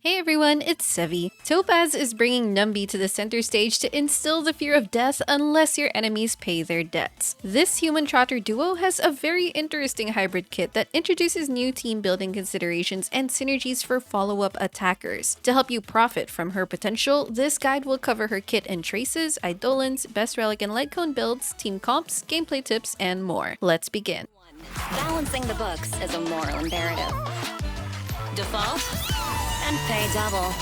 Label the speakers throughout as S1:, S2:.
S1: Hey everyone, it's Sevy. Topaz is bringing Numby to the center stage to instill the fear of death unless your enemies pay their debts. This human trotter duo has a very interesting hybrid kit that introduces new team building considerations and synergies for follow-up attackers. To help you profit from her potential, this guide will cover her kit and traces, Eidolons, best relic and light cone builds, team comps, gameplay tips, and more. Let's begin.
S2: Balancing the books is a moral imperative. Default and pay double.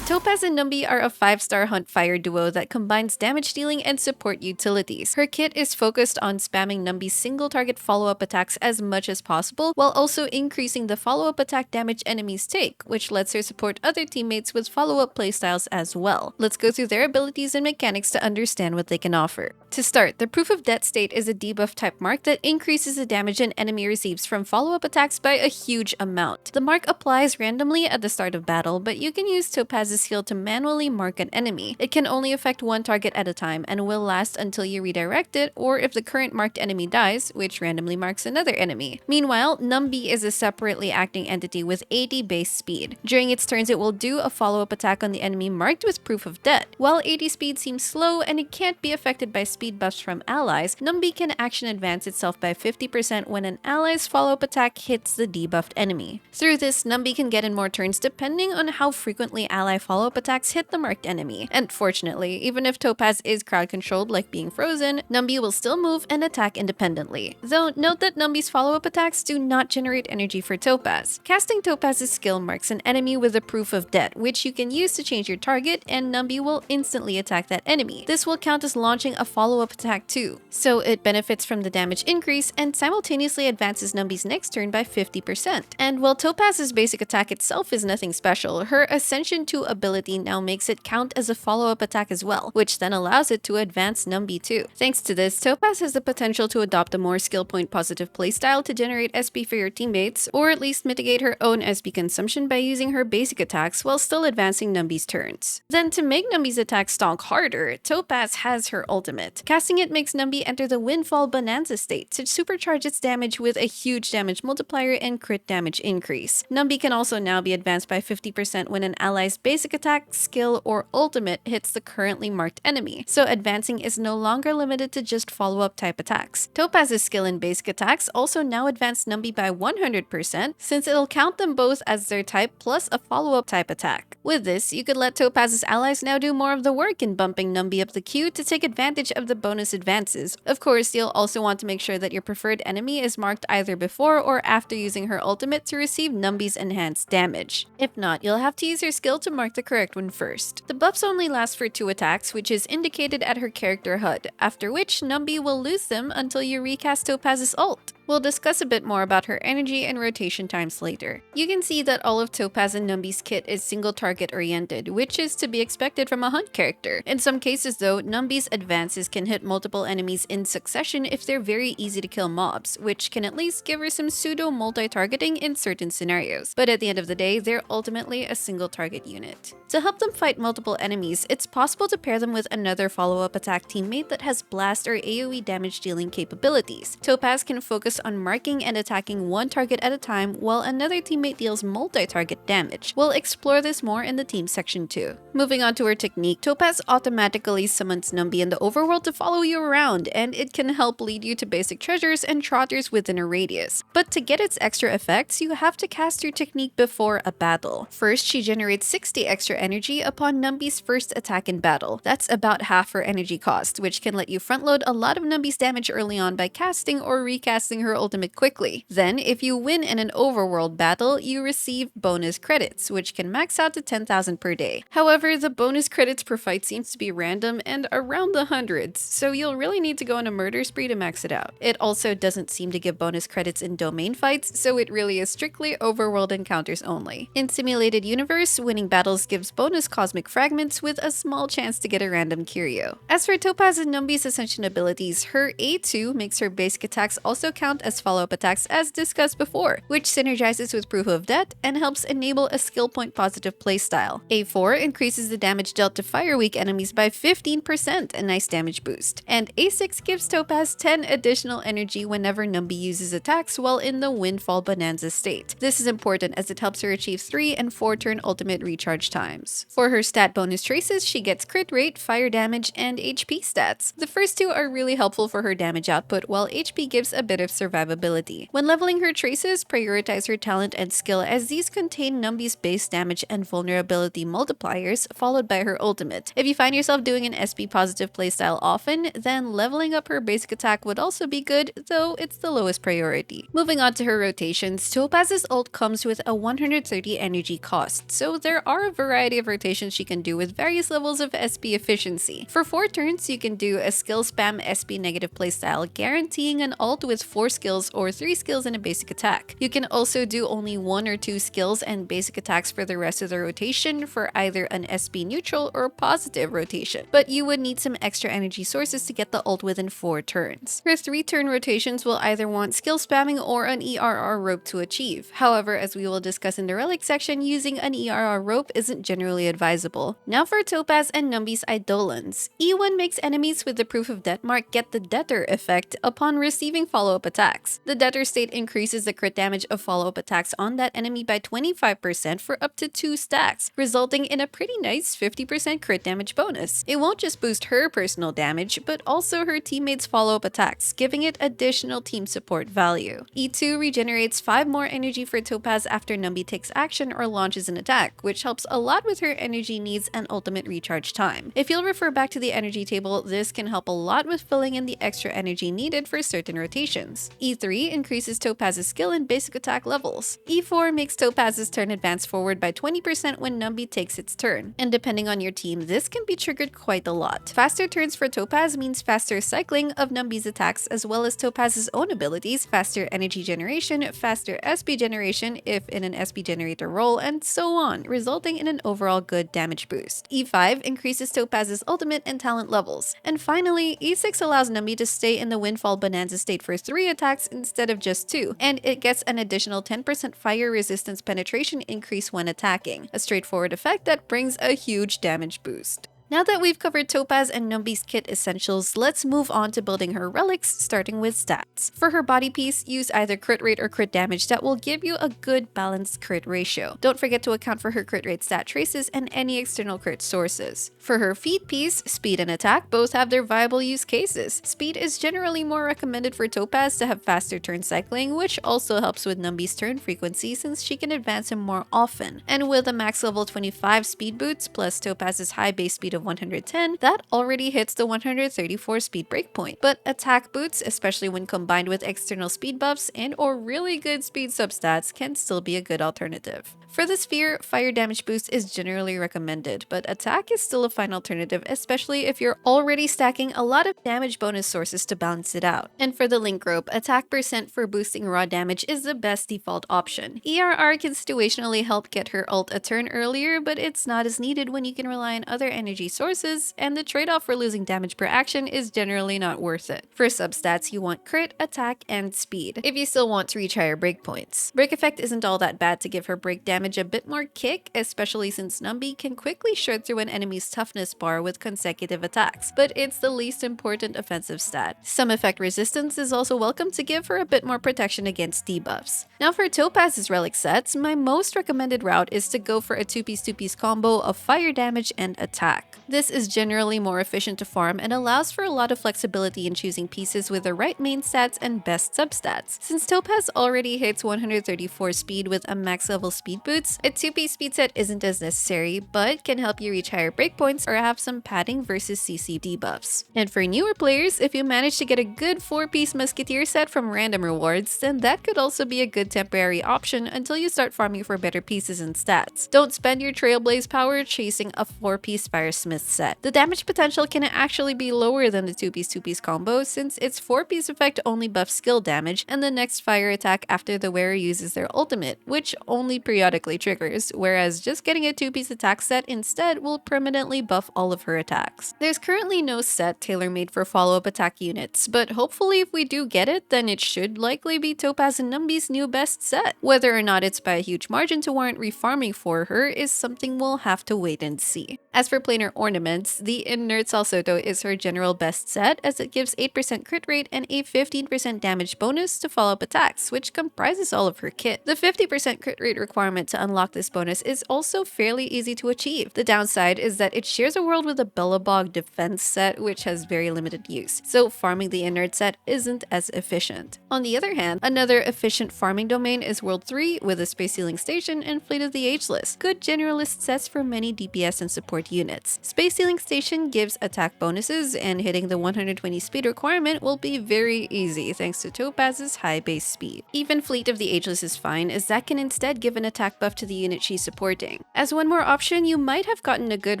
S1: Topaz and Numby are a 5-star hunt fire duo that combines damage dealing and support utilities. Her kit is focused on spamming Numby's single target follow-up attacks as much as possible, while also increasing the follow-up attack damage enemies take, which lets her support other teammates with follow-up playstyles as well. Let's go through their abilities and mechanics to understand what they can offer. To start, the Proof of Debt state is a debuff type mark that increases the damage an enemy receives from follow-up attacks by a huge amount. The mark applies randomly at the start of battle, but you can use Topaz's skill to manually mark an enemy. It can only affect one target at a time and will last until you redirect it or if the current marked enemy dies, which randomly marks another enemy. Meanwhile, Numby is a separately acting entity with 80 base speed. During its turns, it will do a follow-up attack on the enemy marked with Proof of Debt. While 80 speed seems slow and it can't be affected by speed buffs from allies, Numby can action advance itself by 50% when an ally's follow-up attack hits the debuffed enemy. Through this, Numby can get in more turns depending on how frequently ally follow-up attacks hit the marked enemy. And fortunately, even if Topaz is crowd controlled like being frozen, Numby will still move and attack independently. Though note that Numby's follow-up attacks do not generate energy for Topaz. Casting Topaz's skill marks an enemy with a Proof of Debt, which you can use to change your target, and Numby will instantly attack that enemy. This will count as launching a follow-up attack too, so it benefits from the damage increase and simultaneously advances Numby's next turn by 50%. And while Topaz's basic attack itself is nothing special, her Ascension 2 ability now makes it count as a follow-up attack as well, which then allows it to advance Numby too. Thanks to this, Topaz has the potential to adopt a more skill point positive playstyle to generate SP for your teammates, or at least mitigate her own SP consumption by using her basic attacks while still advancing Numby's turns. Then to make Numby's attack stonk harder, Topaz has her ultimate. Casting it makes Numby enter the Windfall Bonanza state to supercharge its damage with a huge damage multiplier and crit damage increase. Numby can also now be advanced by 50% when an ally's basic attack, skill, or ultimate hits the currently marked enemy, so advancing is no longer limited to just follow-up type attacks. Topaz's skill and basic attacks also now advance Numby by 100%, since it'll count them both as their type plus a follow-up type attack. With this, you could let Topaz's allies now do more of the work in bumping Numby up the queue to take advantage of the bonus advances. Of course, you'll also want to make sure that your preferred enemy is marked either before or after using her ultimate to receive Numby's enhanced damage. If not, you'll have to use her skill to mark the correct one first. The buffs only last for 2 attacks, which is indicated at her character HUD, after which Numby will lose them until you recast Topaz's ult. We'll discuss a bit more about her energy and rotation times later. You can see that all of Topaz and Numby's kit is single target oriented, which is to be expected from a hunt character. In some cases though, Numby's advances can hit multiple enemies in succession if they're very easy to kill mobs, which can at least give her some pseudo multi-targeting in certain scenarios. But at the end of the day, they're ultimately a single target unit. To help them fight multiple enemies, it's possible to pair them with another follow-up attack teammate that has blast or AoE damage dealing capabilities. Topaz can focus on marking and attacking one target at a time while another teammate deals multi-target damage. We'll explore this more in the team section too. Moving on to her technique, Topaz automatically summons Numby in the overworld to follow you around, and it can help lead you to basic treasures and trotters within a radius. But to get its extra effects, you have to cast your technique before a battle. First, she generates 60 extra energy upon Numby's first attack in battle. That's about half her energy cost, which can let you front-load a lot of Numby's damage early on by casting or recasting her ultimate quickly. Then, if you win in an overworld battle, you receive bonus credits, which can max out to 10,000 per day. However, the bonus credits per fight seems to be random and around the hundreds, so you'll really need to go on a murder spree to max it out. It also doesn't seem to give bonus credits in domain fights, so it really is strictly overworld encounters only. In Simulated Universe, winning battles gives bonus cosmic fragments with a small chance to get a random curio. As for Topaz and Numby's Ascension abilities, her A2 makes her basic attacks also count count as follow-up attacks as discussed before, which synergizes with Proof of Debt and helps enable a skill point positive playstyle. A4 increases the damage dealt to fire-weak enemies by 15%, a nice damage boost. And A6 gives Topaz 10 additional energy whenever Numby uses attacks while in the Windfall Bonanza state. This is important as it helps her achieve 3 and 4 turn ultimate recharge times. For her stat bonus traces, she gets crit rate, fire damage, and HP stats. The first two are really helpful for her damage output, while HP gives a bit of survivability. When leveling her traces, prioritize her talent and skill as these contain Numby's base damage and vulnerability multipliers, followed by her ultimate. If you find yourself doing an SP positive playstyle often, then leveling up her basic attack would also be good, though it's the lowest priority. Moving on to her rotations, Topaz's ult comes with a 130 energy cost, so there are a variety of rotations she can do with various levels of SP efficiency. For 4 turns, you can do a skill spam SP negative playstyle, guaranteeing an ult with 4 skills or 3 skills and a basic attack. You can also do only 1 or 2 skills and basic attacks for the rest of the rotation for either an SP neutral or positive rotation, but you would need some extra energy sources to get the ult within 4 turns. Her 3-turn rotations will either want skill spamming or an ERR rope to achieve. However, as we will discuss in the relic section, using an ERR rope isn't generally advisable. Now for Topaz and Numby's Eidolons. E1 makes enemies with the Proof of Debt mark get the debtor effect upon receiving follow-up attacks. The debtor state increases the crit damage of follow-up attacks on that enemy by 25% for up to 2 stacks, resulting in a pretty nice 50% crit damage bonus. It won't just boost her personal damage, but also her teammates' follow-up attacks, giving it additional team support value. E2 regenerates 5 more energy for Topaz after Numby takes action or launches an attack, which helps a lot with her energy needs and ultimate recharge time. If you'll refer back to the energy table, this can help a lot with filling in the extra energy needed for certain rotations. E3 increases Topaz's skill and basic attack levels. E4 makes Topaz's turn advance forward by 20% when Numby takes its turn, and depending on your team, this can be triggered quite a lot. Faster turns for Topaz means faster cycling of Numby's attacks as well as Topaz's own abilities, faster energy generation, faster SP generation if in an SP generator role, and so on, resulting in an overall good damage boost. E5 increases Topaz's ultimate and talent levels. And finally, E6 allows Numby to stay in the Windfall Bonanza state for 3 attacks instead of just 2, and it gets an additional 10% fire resistance penetration increase when attacking, a straightforward effect that brings a huge damage boost. Now that we've covered Topaz and Numby's kit essentials, let's move on to building her relics, starting with stats. For her body piece, use either crit rate or crit damage that will give you a good balanced crit ratio. Don't forget to account for her crit rate stat traces and any external crit sources. For her feet piece, speed and attack both have their viable use cases. Speed is generally more recommended for Topaz to have faster turn cycling, which also helps with Numby's turn frequency since she can advance him more often. And with a max level 25 speed boots plus Topaz's high base speed of 110, that already hits the 134 speed breakpoint. But attack boots, especially when combined with external speed buffs and or really good speed substats, can still be a good alternative. For the sphere, fire damage boost is generally recommended, but attack is still a fine alternative, especially if you're already stacking a lot of damage bonus sources to balance it out. And for the link rope, attack percent for boosting raw damage is the best default option. ERR can situationally help get her ult a turn earlier, but it's not as needed when you can rely on other energy sources, and the trade-off for losing damage per action is generally not worth it. For substats, you want crit, attack, and speed, if you still want to reach higher breakpoints. Break effect isn't all that bad to give her break damage a bit more kick, especially since Numby can quickly shred through an enemy's toughness bar with consecutive attacks, but it's the least important offensive stat. Some effect resistance is also welcome to give her a bit more protection against debuffs. Now for Topaz's relic sets, my most recommended route is to go for a 2-piece combo of fire damage and attack. This is generally more efficient to farm and allows for a lot of flexibility in choosing pieces with the right main stats and best substats. Since Topaz already hits 134 speed with a max level speed boots, a 2-piece speed set isn't as necessary, but can help you reach higher breakpoints or have some padding versus CC debuffs. And for newer players, if you manage to get a good 4-piece musketeer set from random rewards, then that could also be a good temporary option until you start farming for better pieces and stats. Don't spend your Trailblaze power chasing a 4-piece Firesmith Alchemist set. The damage potential can actually be lower than the 2-piece combo since its 4-piece effect only buffs skill damage and the next fire attack after the wearer uses their ultimate, which only periodically triggers, whereas just getting a 2-piece attack set instead will permanently buff all of her attacks. There's currently no set tailor-made for follow-up attack units, but hopefully if we do get it, then it should likely be Topaz and Numby's new best set. Whether or not it's by a huge margin to warrant refarming for her is something we'll have to wait and see. As for Planar Ornaments, the Inert Salsoto is her general best set as it gives 8% crit rate and a 15% damage bonus to follow-up attacks, which comprises all of her kit. The 50% crit rate requirement to unlock this bonus is also fairly easy to achieve. The downside is that it shares a world with a Bellabog defense set, which has very limited use, so farming the Inert set isn't as efficient. On the other hand, another efficient farming domain is World 3 with a Space Sealing Station and Fleet of the Ageless, good generalist sets for many DPS and support units. Space Sealing Station gives attack bonuses, and hitting the 120 speed requirement will be very easy thanks to Topaz's high base speed. Even Fleet of the Ageless is fine, as that can instead give an attack buff to the unit she's supporting. As one more option, you might have gotten a good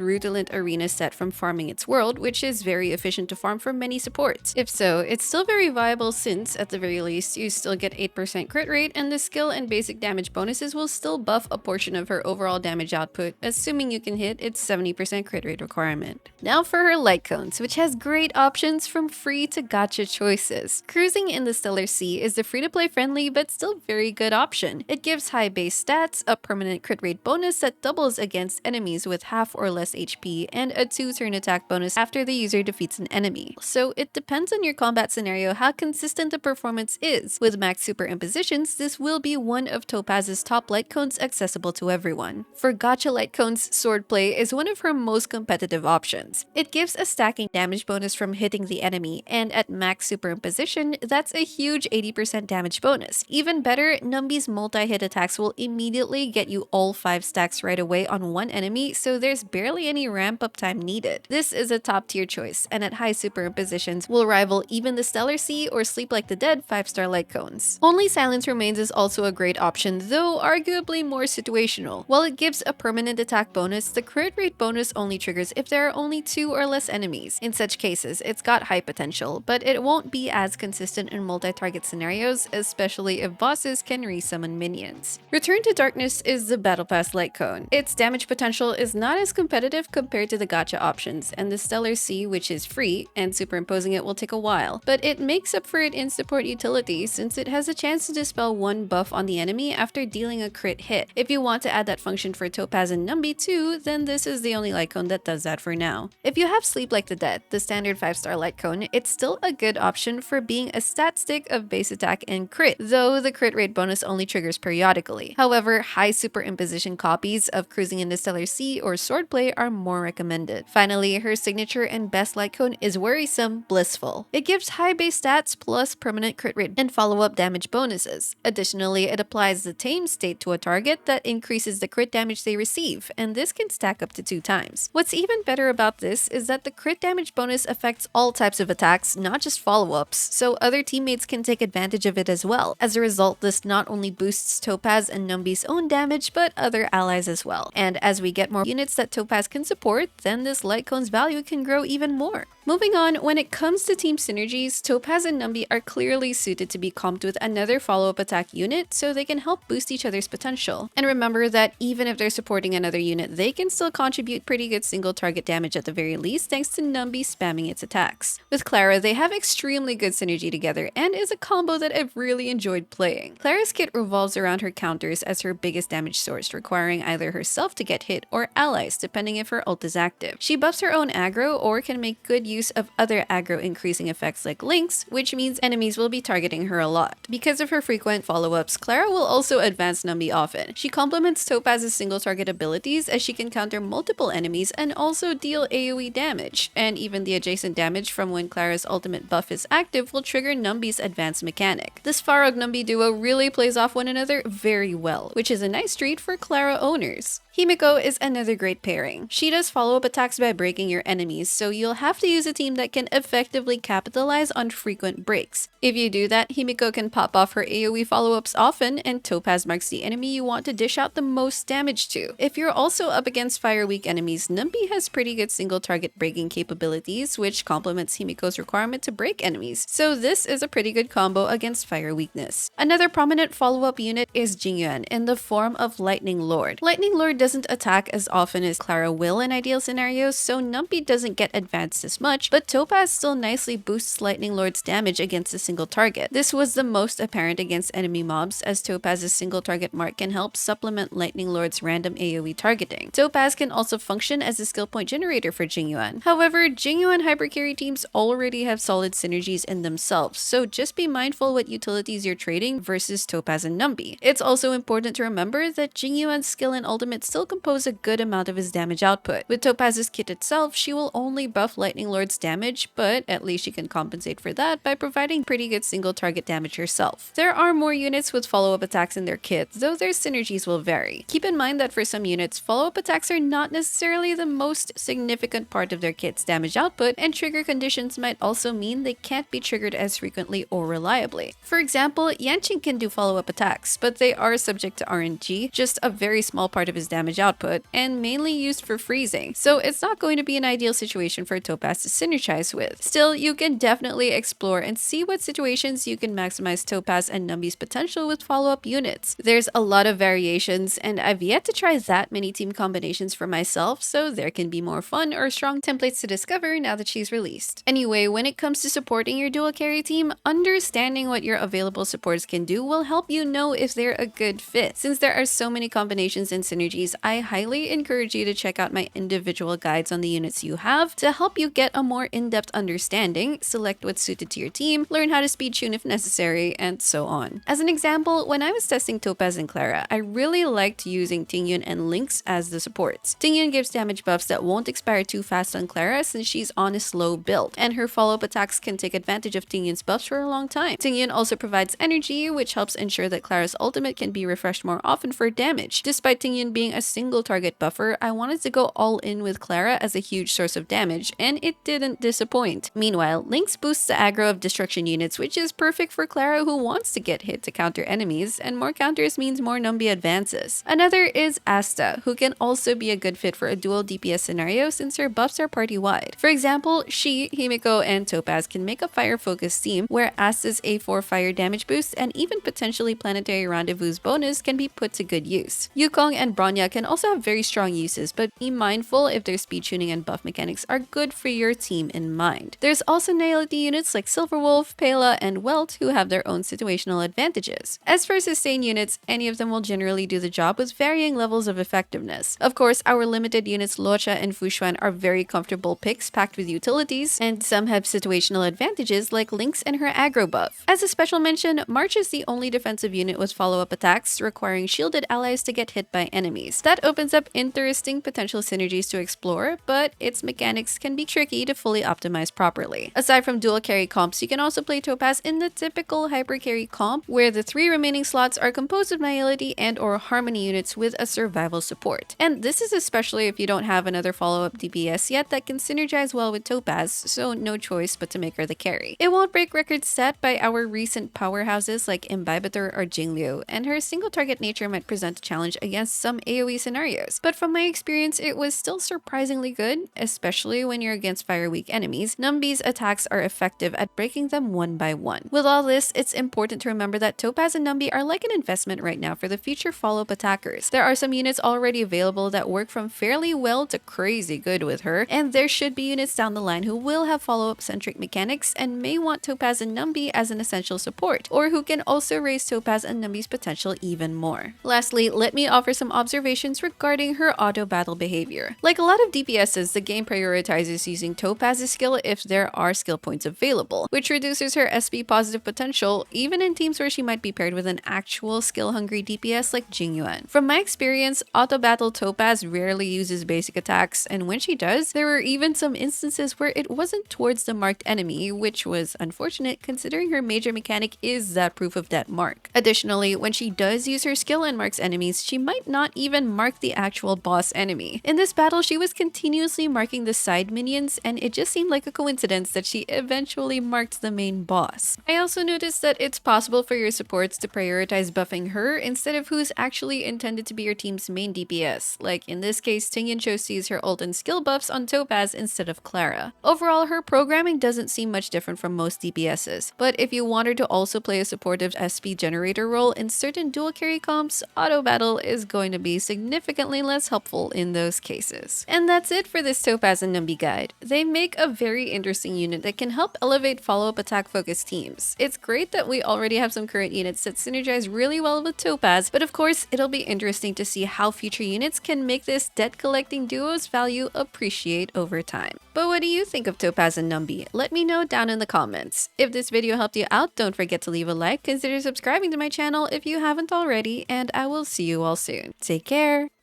S1: Rutilant Arena set from farming its world, which is very efficient to farm for many supports. If so, it's still very viable since, at the very least, you still get 8% crit rate, and the skill and basic damage bonuses will still buff a portion of her overall damage output, assuming you can hit its 70% crit rate requirement. Now for her light cones, which has great options from free to gacha choices. Cruising in the Stellar Sea is a free-to-play friendly but still very good option. It gives high base stats, a permanent crit rate bonus that doubles against enemies with half or less HP, and a 2-turn attack bonus after the user defeats an enemy. So it depends on your combat scenario how consistent the performance is. With max super impositions, this will be one of Topaz's top light cones accessible to everyone. For gacha light cones, Swordplay is one of her most competitive options. It gives a stacking damage bonus from hitting the enemy, and at max super imposition, that's a huge 80% damage bonus. Even better, Numby's multi-hit attacks will immediately get you all 5 stacks right away on one enemy, so there's barely any ramp up time needed. This is a top tier choice, and at high super impositions will rival even the Stellar Sea or Sleep Like the Dead 5-star light cones. Only Silence Remains is also a great option, though arguably more situational. While it gives a permanent attack bonus, the crit rate bonus only triggers if there are only 2 or less enemies. In such cases, it's got high potential, but it won't be as consistent in multi-target scenarios, especially if bosses can resummon minions. Return to Darkness is the Battle Pass light cone. Its damage potential is not as competitive compared to the gacha options, and the Stellar Sea, which is free, and superimposing it will take a while, but it makes up for it in support utility since it has a chance to dispel one buff on the enemy after dealing a crit hit. If you want to add that function for Topaz and Numby too, then this is the only light cone that does that for now. If you have Sleep Like the Dead, the standard 5-star light cone, it's still a good option for being a stat stick of base attack and crit, though the crit rate bonus only triggers periodically. However, high superimposition copies of Cruising in the Stellar Sea or Swordplay are more recommended. Finally, her signature and best light cone is Worrisome Blissful. It gives high base stats plus permanent crit rate and follow-up damage bonuses. Additionally, it applies the Tame state to a target that increases the crit damage they receive, and this can stack up to 2 times. What's even better about this is that the crit damage bonus affects all types of attacks, not just follow-ups, so other teammates can take advantage of it as well. As a result, this not only boosts Topaz and Numby's own damage, but other allies as well. And as we get more units that Topaz can support, then this light cone's value can grow even more. Moving on, when it comes to team synergies, Topaz and Numby are clearly suited to be comped with another follow-up attack unit so they can help boost each other's potential. And remember that even if they're supporting another unit, they can still contribute pretty good single target damage at the very least thanks to Numby spamming its attacks. With Clara, they have extremely good synergy together and is a combo that I've really enjoyed playing. Clara's kit revolves around her counters as her biggest damage source, requiring either herself to get hit or allies depending if her ult is active. She buffs her own aggro or can make good use of other aggro increasing effects like links, which means enemies will be targeting her a lot. Because of her frequent follow-ups, Clara will also advance Numby often. She complements Topaz's single target abilities as she can counter multiple enemies and also deal AoE damage, and even the adjacent damage from when Clara's ultimate buff is active will trigger Numby's advanced mechanic. This Farog Numby duo really plays off one another very well, which is a nice treat for Clara owners. Himiko is another great pairing. She does follow-up attacks by breaking your enemies, so you'll have to use a team that can effectively capitalize on frequent breaks. If you do that, Himiko can pop off her AoE follow-ups often, and Topaz marks the enemy you want to dish out the most damage to. If you're also up against fire-weak enemies, Numby has pretty good single-target breaking capabilities, which complements Himiko's requirement to break enemies, so this is a pretty good combo against fire weakness. Another prominent follow-up unit is Jingyuan in the form of Lightning Lord. Lightning Lord doesn't attack as often as Clara will in ideal scenarios, so Numby doesn't get advanced as much, but Topaz still nicely boosts Lightning Lord's damage against a single target. This was the most apparent against enemy mobs, as Topaz's single target mark can help supplement Lightning Lord's random AoE targeting. Topaz can also function as a skill point generator for Jingyuan. However, Jingyuan hypercarry teams already have solid synergies in themselves, so just be mindful what utilities you're trading versus Topaz and Numby. It's also important to remember that Jingyuan's skill and ultimate still compose a good amount of his damage output. With Topaz's kit itself, she will only buff Lightning Lord's damage, but at least she can compensate for that by providing pretty good single target damage herself. There are more units with follow-up attacks in their kits, though their synergies will vary. Keep in mind that for some units, follow-up attacks are not necessarily the most significant part of their kit's damage output, and trigger conditions might also mean they can't be triggered as frequently or reliably. For example, Yanqing can do follow-up attacks, but they are subject to RNG, just a very small part of his damage output, and mainly used for freezing, so it's not going to be an ideal situation for Topaz to synergize with. Still, you can definitely explore and see what situations you can maximize Topaz and Numby's potential with follow-up units. There's a lot of variations, and I've yet to try that many team combinations for myself, so there can be more fun or strong templates to discover now that she's released. Anyway, when it comes to supporting your dual carry team, understanding what your available supports can do will help you know if they're a good fit. Since there are so many combinations and synergies, I highly encourage you to check out my individual guides on the units you have to help you get a more in-depth understanding, select what's suited to your team, learn how to speed tune if necessary, and so on. As an example, when I was testing Topaz and Clara, I really liked using Tingyun and Lynx as the supports. Tingyun gives damage buffs that won't expire too fast on Clara since she's on a slow build, and her follow-up attacks can take advantage of Tingyun's buffs for a long time. Tingyun also provides energy, which helps ensure that Clara's ultimate can be refreshed more often for damage. Despite Tingyun being a single target buffer, I wanted to go all in with Clara as a huge source of damage, and it didn't disappoint. Meanwhile, Lynx boosts the aggro of destruction units, which is perfect for Clara who wants to get hit to counter enemies, and more counters means more Numby advances. Another is Asta, who can also be a good fit for a dual DPS scenario since her buffs are party-wide. For example, she, Himiko, and Topaz can make a fire-focused team where Asta's A4 fire damage boost and even potentially Planetary Rendezvous' bonus can be put to good use. Yukong and Bronya can also have very strong uses, but be mindful if their speed tuning and buff mechanics are good for your team in mind. There's also Naility units like Silverwolf, Pela, and Welt who have their own situational advantages. As for sustain units, any of them will generally do the job with varying levels of effectiveness. Of course, our limited units Luocha and Fushuan are very comfortable picks packed with utilities, and some have situational advantages like Lynx and her aggro buff. As a special mention, March is the only defensive unit with follow-up attacks requiring shielded allies to get hit by enemies. That opens up interesting potential synergies to explore, but its mechanics can be tricky to fully optimize properly. Aside from dual carry comps, you can also play Topaz in the typical hyper carry comp, where the 3 remaining slots are composed of Nihility and or Harmony units with a survival support. And this is especially if you don't have another follow-up DPS yet that can synergize well with Topaz, so no choice but to make her the carry. It won't break records set by our recent powerhouses like Imbibitor or Jingliu, and her single target nature might present a challenge against some AoE scenarios, but from my experience it was still surprisingly good, especially when you're against fire weak enemies. Numby's attacks are effective at breaking them one by one. With all this, it's important to remember that Topaz and Numby are like an investment right now for the future follow-up attackers. There are some units already available that work from fairly well to crazy good with her, and there should be units down the line who will have follow-up centric mechanics and may want Topaz and Numby as an essential support, or who can also raise Topaz and Numby's potential even more. Lastly, let me offer some observations regarding her auto battle behavior. Like a lot of DPSs, the game prioritizes using Topaz's skill if there are skill points available, which reduces her SP positive potential even in teams where she might be paired with an actual skill-hungry DPS like Jingyuan. From my experience, auto battle Topaz rarely uses basic attacks, and when she does, there were even some instances where it wasn't towards the marked enemy, which was unfortunate considering her major mechanic is that proof of that mark. Additionally, when she does use her skill and marks enemies, she might not even then mark the actual boss enemy. In this battle, she was continuously marking the side minions, and it just seemed like a coincidence that she eventually marked the main boss. I also noticed that it's possible for your supports to prioritize buffing her instead of who's actually intended to be your team's main DPS, like in this case, Tingyan chose to use her ult and skill buffs on Topaz instead of Clara. Overall, her programming doesn't seem much different from most DPSs, but if you want her to also play a supportive SP generator role in certain dual carry comps, auto battle is going to be significantly less helpful in those cases. And that's it for this Topaz and Numby guide. They make a very interesting unit that can help elevate follow-up attack focused teams. It's great that we already have some current units that synergize really well with Topaz, but of course it'll be interesting to see how future units can make this debt collecting duo's value appreciate over time. But what do you think of Topaz and Numby? Let me know down in the comments. If this video helped you out, don't forget to leave a like, consider subscribing to my channel if you haven't already, and I will see you all soon. Take care!